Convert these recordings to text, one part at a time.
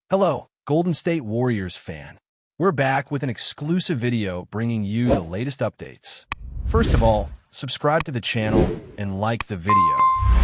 Hello, Golden State Warriors fan. We're back with an exclusive video bringing you the latest updates. First of all, subscribe to the channel and like the video.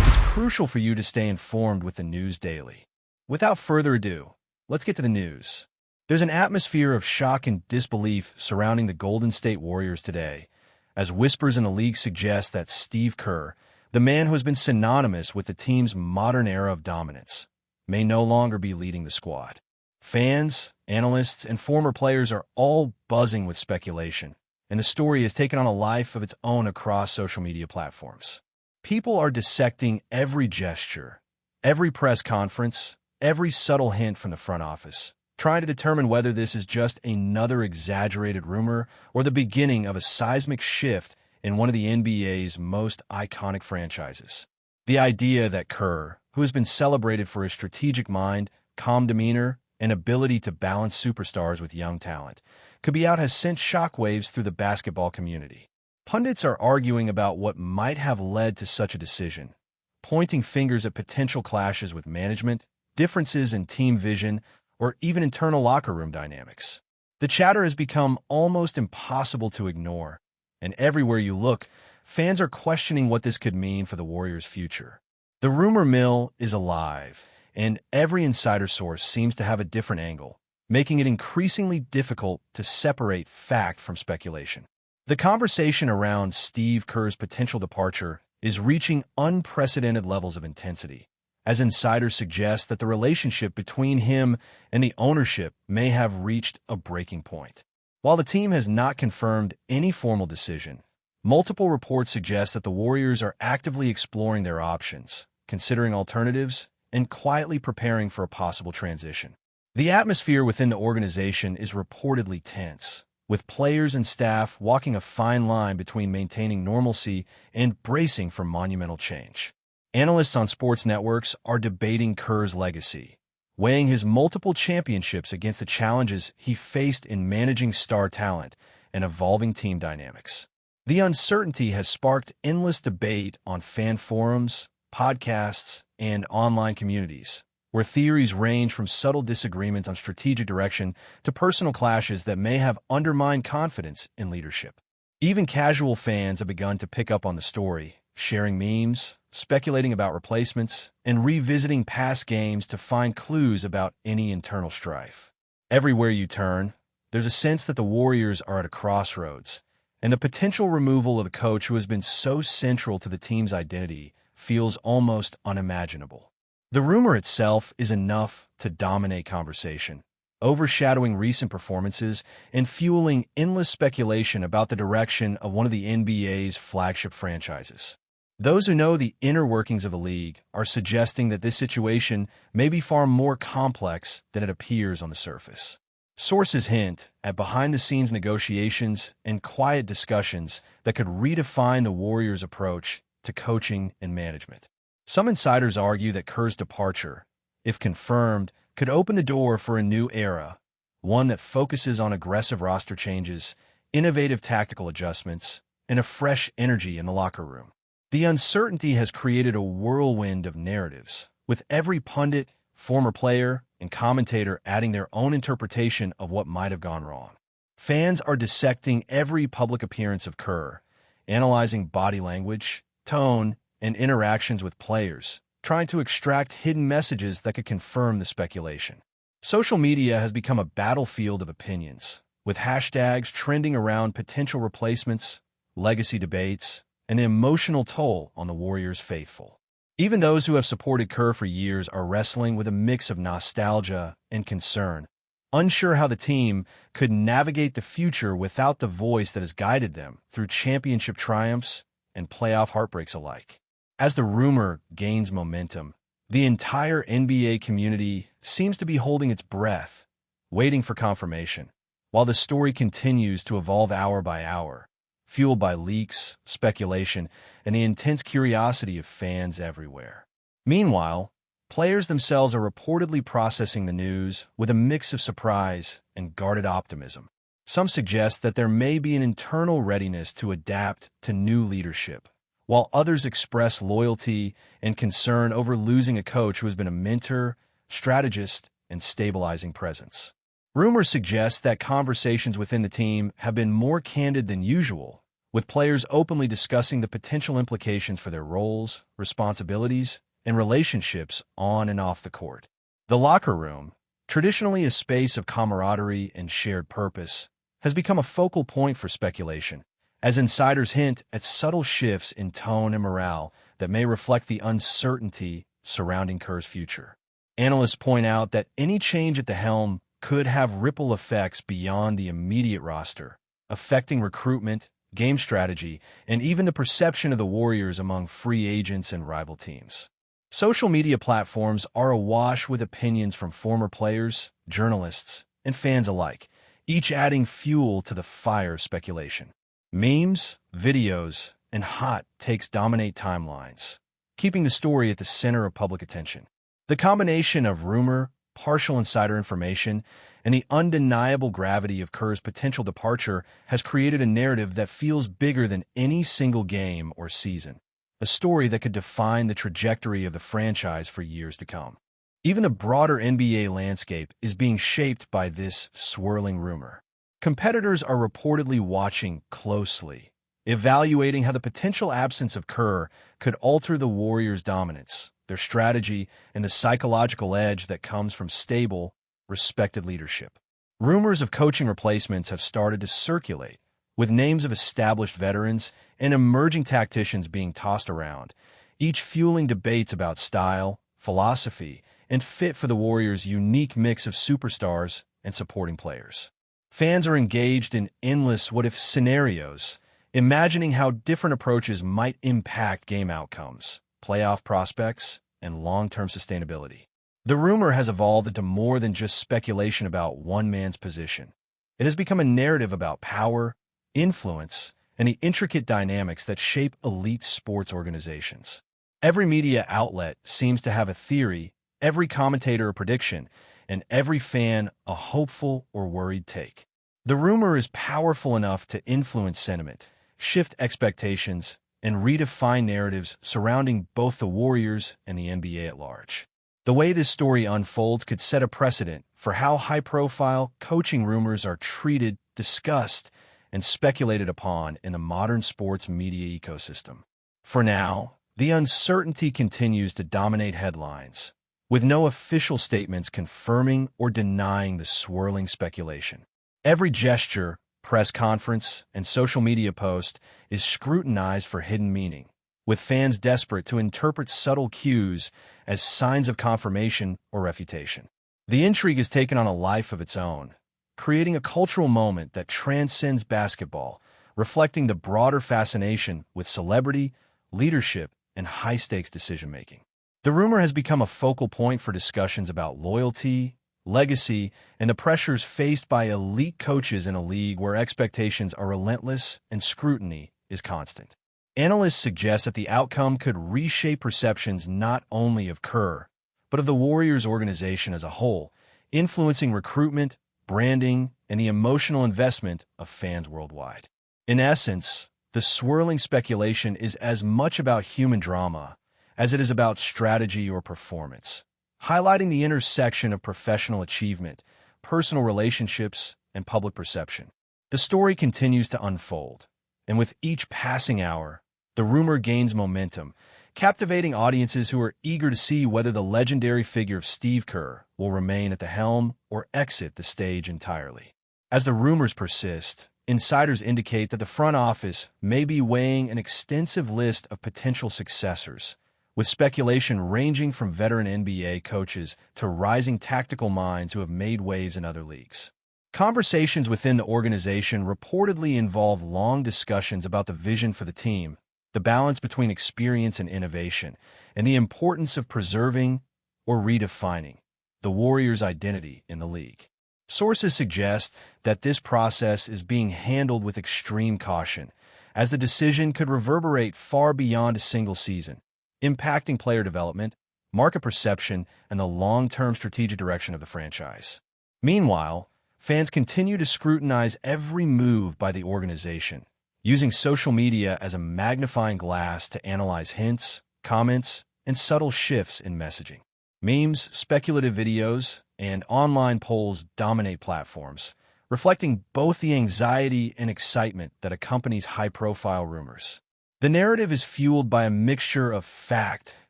It's crucial for you to stay informed with the news daily. Without further ado, let's get to the news. There's an atmosphere of shock and disbelief surrounding the Golden State Warriors today, as whispers in the league suggest that Steve Kerr, the man who has been synonymous with the team's modern era of dominance, may no longer be leading the squad. Fans, analysts, and former players are all buzzing with speculation, and the story has taken on a life of its own across social media platforms. People are dissecting every gesture, every press conference, every subtle hint from the front office, trying to determine whether this is just another exaggerated rumor or the beginning of a seismic shift in one of the NBA's most iconic franchises. The idea that Kerr, who has been celebrated for his strategic mind, calm demeanor, and ability to balance superstars with young talent, could be out has sent shockwaves through the basketball community. Pundits are arguing about what might have led to such a decision, pointing fingers at potential clashes with management, differences in team vision, or even internal locker room dynamics. The chatter has become almost impossible to ignore, and everywhere you look, fans are questioning what this could mean for the Warriors' future. The rumor mill is alive, and every insider source seems to have a different angle, making it increasingly difficult to separate fact from speculation. The conversation around Steve Kerr's potential departure is reaching unprecedented levels of intensity, as insiders suggest that the relationship between him and the ownership may have reached a breaking point. While the team has not confirmed any formal decision, multiple reports suggest that the Warriors are actively exploring their options, considering alternatives, and quietly preparing for a possible transition. The atmosphere within the organization is reportedly tense, with players and staff walking a fine line between maintaining normalcy and bracing for monumental change. Analysts on sports networks are debating Kerr's legacy, weighing his multiple championships against the challenges he faced in managing star talent and evolving team dynamics. The uncertainty has sparked endless debate on fan forums, podcasts, and online communities, where theories range from subtle disagreements on strategic direction to personal clashes that may have undermined confidence in leadership. Even casual fans have begun to pick up on the story, sharing memes, speculating about replacements, and revisiting past games to find clues about any internal strife. Everywhere you turn, there's a sense that the Warriors are at a crossroads, and the potential removal of a coach who has been so central to the team's identity feels almost unimaginable. The rumor itself is enough to dominate conversation, overshadowing recent performances and fueling endless speculation about the direction of one of the NBA's flagship franchises. Those who know the inner workings of the league are suggesting that this situation may be far more complex than it appears on the surface. Sources hint at behind-the-scenes negotiations and quiet discussions that could redefine the Warriors' approach to coaching and management. Some insiders argue that Kerr's departure, if confirmed, could open the door for a new era, one that focuses on aggressive roster changes, innovative tactical adjustments, and a fresh energy in the locker room. The uncertainty has created a whirlwind of narratives, with every pundit, former player, and commentator adding their own interpretation of what might have gone wrong. Fans are dissecting every public appearance of Kerr, analyzing body language, tone, and interactions with players, trying to extract hidden messages that could confirm the speculation. Social media has become a battlefield of opinions, with hashtags trending around potential replacements, legacy debates, and an emotional toll on the Warriors' faithful. Even those who have supported Kerr for years are wrestling with a mix of nostalgia and concern, unsure how the team could navigate the future without the voice that has guided them through championship triumphs and playoff heartbreaks alike. As the rumor gains momentum, the entire NBA community seems to be holding its breath, waiting for confirmation, while the story continues to evolve hour by hour, fueled by leaks, speculation, and the intense curiosity of fans everywhere. Meanwhile, players themselves are reportedly processing the news with a mix of surprise and guarded optimism. Some suggest that there may be an internal readiness to adapt to new leadership, while others express loyalty and concern over losing a coach who has been a mentor, strategist, and stabilizing presence. Rumors suggest that conversations within the team have been more candid than usual, with players openly discussing the potential implications for their roles, responsibilities, and relationships on and off the court. The locker room, traditionally a space of camaraderie and shared purpose, has become a focal point for speculation, as insiders hint at subtle shifts in tone and morale that may reflect the uncertainty surrounding Kerr's future. Analysts point out that any change at the helm could have ripple effects beyond the immediate roster, affecting recruitment, game strategy, and even the perception of the Warriors among free agents and rival teams. Social media platforms are awash with opinions from former players, journalists, and fans alike, each adding fuel to the fire of speculation. Memes, videos, and hot takes dominate timelines, keeping the story at the center of public attention. The combination of rumor, partial insider information, and the undeniable gravity of Kerr's potential departure has created a narrative that feels bigger than any single game or season, a story that could define the trajectory of the franchise for years to come. Even the broader NBA landscape is being shaped by this swirling rumor. Competitors are reportedly watching closely, evaluating how the potential absence of Kerr could alter the Warriors' dominance, their strategy, and the psychological edge that comes from stable, respected leadership. Rumors of coaching replacements have started to circulate, with names of established veterans and emerging tacticians being tossed around, each fueling debates about style, philosophy, and fit for the Warriors' unique mix of superstars and supporting players. Fans are engaged in endless what-if scenarios, imagining how different approaches might impact game outcomes, playoff prospects, and long-term sustainability. The rumor has evolved into more than just speculation about one man's position. It has become a narrative about power, influence, and the intricate dynamics that shape elite sports organizations. Every media outlet seems to have a theory, every commentator a prediction, and every fan a hopeful or worried take. The rumor is powerful enough to influence sentiment, shift expectations, and redefine narratives surrounding both the Warriors and the NBA at large. The way this story unfolds could set a precedent for how high-profile coaching rumors are treated, discussed, and speculated upon in the modern sports media ecosystem. For now, the uncertainty continues to dominate headlines, with no official statements confirming or denying the swirling speculation. Every gesture, press conference, and social media post is scrutinized for hidden meaning, with fans desperate to interpret subtle cues as signs of confirmation or refutation. The intrigue has taken on a life of its own, creating a cultural moment that transcends basketball, reflecting the broader fascination with celebrity, leadership, and high-stakes decision-making. The rumor has become a focal point for discussions about loyalty, legacy, and the pressures faced by elite coaches in a league where expectations are relentless and scrutiny is constant. Analysts suggest that the outcome could reshape perceptions not only of Kerr, but of the Warriors organization as a whole, influencing recruitment, branding, and the emotional investment of fans worldwide. In essence, the swirling speculation is as much about human drama as it is about strategy or performance, highlighting the intersection of professional achievement, personal relationships, and public perception. The story continues to unfold, and with each passing hour, the rumor gains momentum, captivating audiences who are eager to see whether the legendary figure of Steve Kerr will remain at the helm or exit the stage entirely. As the rumors persist, insiders indicate that the front office may be weighing an extensive list of potential successors, with speculation ranging from veteran NBA coaches to rising tactical minds who have made waves in other leagues. Conversations within the organization reportedly involve long discussions about the vision for the team, the balance between experience and innovation, and the importance of preserving or redefining the Warriors' identity in the league. Sources suggest that this process is being handled with extreme caution, as the decision could reverberate far beyond a single season, impacting player development, market perception, and the long-term strategic direction of the franchise. Meanwhile, fans continue to scrutinize every move by the organization, using social media as a magnifying glass to analyze hints, comments, and subtle shifts in messaging. Memes, speculative videos, and online polls dominate platforms, reflecting both the anxiety and excitement that accompanies high-profile rumors. The narrative is fueled by a mixture of fact,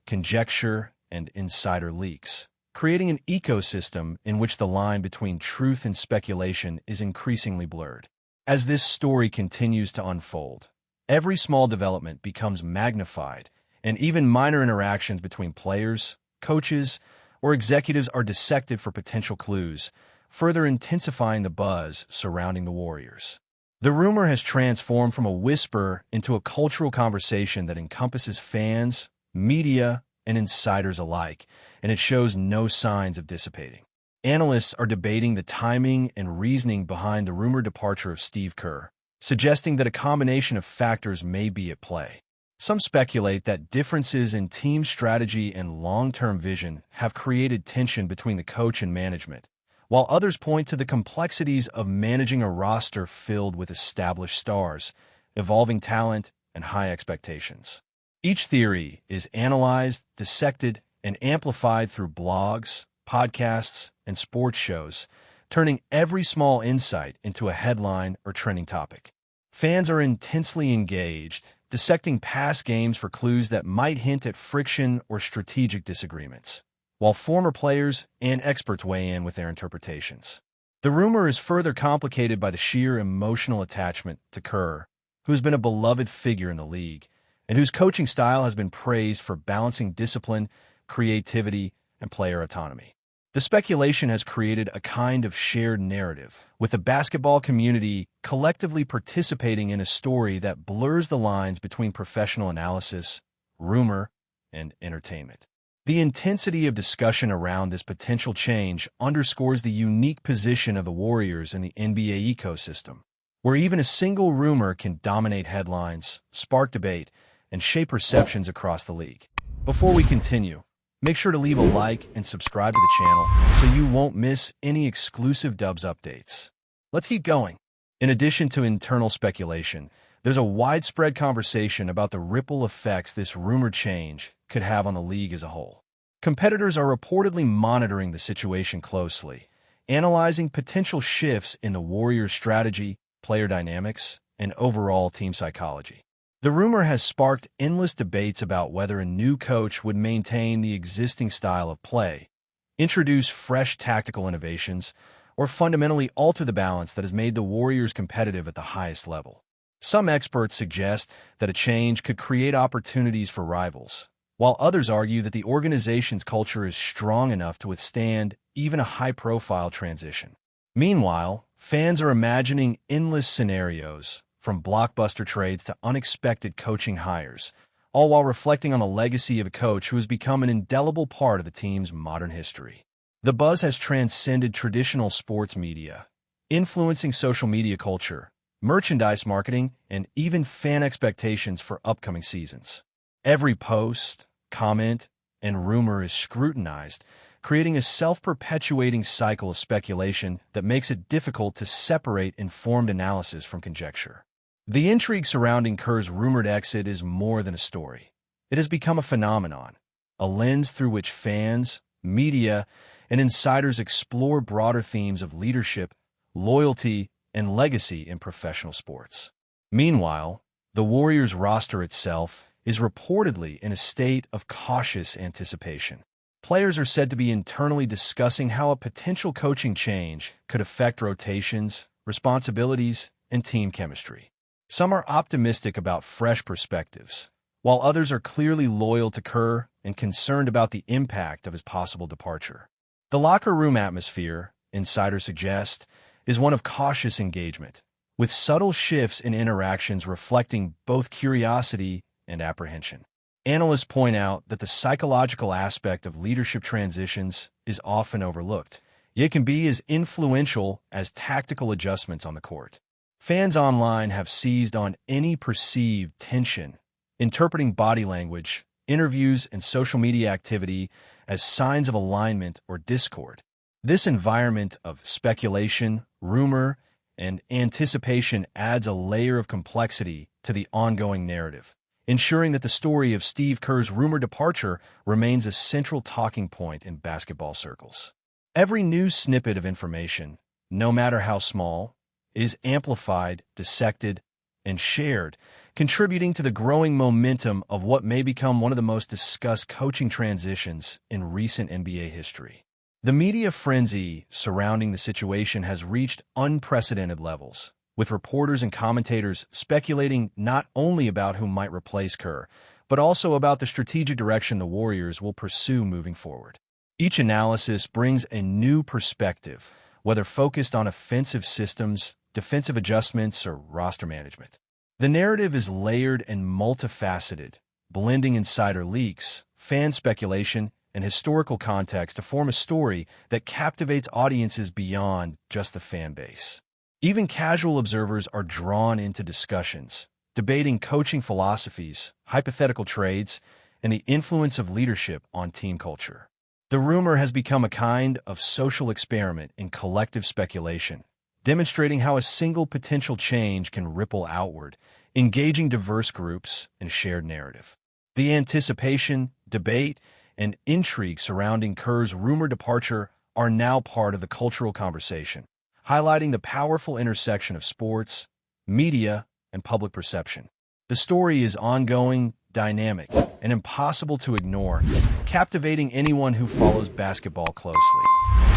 conjecture, and insider leaks, creating an ecosystem in which the line between truth and speculation is increasingly blurred. As this story continues to unfold, every small development becomes magnified, and even minor interactions between players, coaches, or executives are dissected for potential clues, further intensifying the buzz surrounding the Warriors. The rumor has transformed from a whisper into a cultural conversation that encompasses fans, media, and insiders alike, and it shows no signs of dissipating. Analysts are debating the timing and reasoning behind the rumored departure of Steve Kerr, suggesting that a combination of factors may be at play. Some speculate that differences in team strategy and long-term vision have created tension between the coach and management, while others point to the complexities of managing a roster filled with established stars, evolving talent, and high expectations. Each theory is analyzed, dissected, and amplified through blogs, podcasts, and sports shows, turning every small insight into a headline or trending topic. Fans are intensely engaged, dissecting past games for clues that might hint at friction or strategic disagreements, while former players and experts weigh in with their interpretations. The rumor is further complicated by the sheer emotional attachment to Kerr, who has been a beloved figure in the league, and whose coaching style has been praised for balancing discipline, creativity, and player autonomy. The speculation has created a kind of shared narrative, with the basketball community collectively participating in a story that blurs the lines between professional analysis, rumor, and entertainment. The intensity of discussion around this potential change underscores the unique position of the Warriors in the NBA ecosystem, where even a single rumor can dominate headlines, spark debate, and shape perceptions across the league. Before we continue, make sure to leave a like and subscribe to the channel so you won't miss any exclusive Dubs updates. Let's keep going. In addition to internal speculation, there's a widespread conversation about the ripple effects this rumored change could have on the league as a whole. Competitors are reportedly monitoring the situation closely, analyzing potential shifts in the Warriors' strategy, player dynamics, and overall team psychology. The rumor has sparked endless debates about whether a new coach would maintain the existing style of play, introduce fresh tactical innovations, or fundamentally alter the balance that has made the Warriors competitive at the highest level. Some experts suggest that a change could create opportunities for rivals, while others argue that the organization's culture is strong enough to withstand even a high-profile transition. Meanwhile, fans are imagining endless scenarios, from blockbuster trades to unexpected coaching hires, all while reflecting on the legacy of a coach who has become an indelible part of the team's modern history. The buzz has transcended traditional sports media, influencing social media culture, merchandise marketing, and even fan expectations for upcoming seasons. Every post, comment, and rumor is scrutinized, creating a self-perpetuating cycle of speculation that makes it difficult to separate informed analysis from conjecture. The intrigue surrounding Kerr's rumored exit is more than a story. It has become a phenomenon, a lens through which fans, media, and insiders explore broader themes of leadership, loyalty, and legacy in professional sports. Meanwhile, the Warriors roster itself is reportedly in a state of cautious anticipation. Players are said to be internally discussing how a potential coaching change could affect rotations, responsibilities, and team chemistry. Some are optimistic about fresh perspectives, while others are clearly loyal to Kerr and concerned about the impact of his possible departure. The locker room atmosphere, insiders suggest, is one of cautious engagement, with subtle shifts in interactions reflecting both curiosity and apprehension. Analysts point out that the psychological aspect of leadership transitions is often overlooked, yet can be as influential as tactical adjustments on the court. Fans online have seized on any perceived tension, interpreting body language, interviews, and social media activity as signs of alignment or discord. This environment of speculation, rumor, and anticipation adds a layer of complexity to the ongoing narrative, ensuring that the story of Steve Kerr's rumored departure remains a central talking point in basketball circles. Every new snippet of information, no matter how small, is amplified, dissected, and shared, contributing to the growing momentum of what may become one of the most discussed coaching transitions in recent NBA history. The media frenzy surrounding the situation has reached unprecedented levels, with reporters and commentators speculating not only about who might replace Kerr, but also about the strategic direction the Warriors will pursue moving forward. Each analysis brings a new perspective, whether focused on offensive systems, defensive adjustments, or roster management. The narrative is layered and multifaceted, blending insider leaks, fan speculation, and historical context to form a story that captivates audiences beyond just the fan base. Even casual observers are drawn into discussions, debating coaching philosophies, hypothetical trades, and the influence of leadership on team culture. The rumor has become a kind of social experiment in collective speculation, demonstrating how a single potential change can ripple outward, engaging diverse groups in a shared narrative. The anticipation, debate, and intrigue surrounding Kerr's rumored departure are now part of the cultural conversation, highlighting the powerful intersection of sports, media, and public perception. The story is ongoing, dynamic, and impossible to ignore, captivating anyone who follows basketball closely.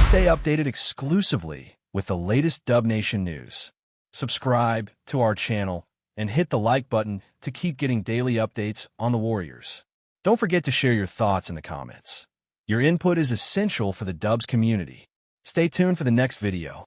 Stay updated exclusively with the latest Dub Nation news. Subscribe to our channel and hit the like button to keep getting daily updates on the Warriors. Don't forget to share your thoughts in the comments. Your input is essential for the Dubs community. Stay tuned for the next video.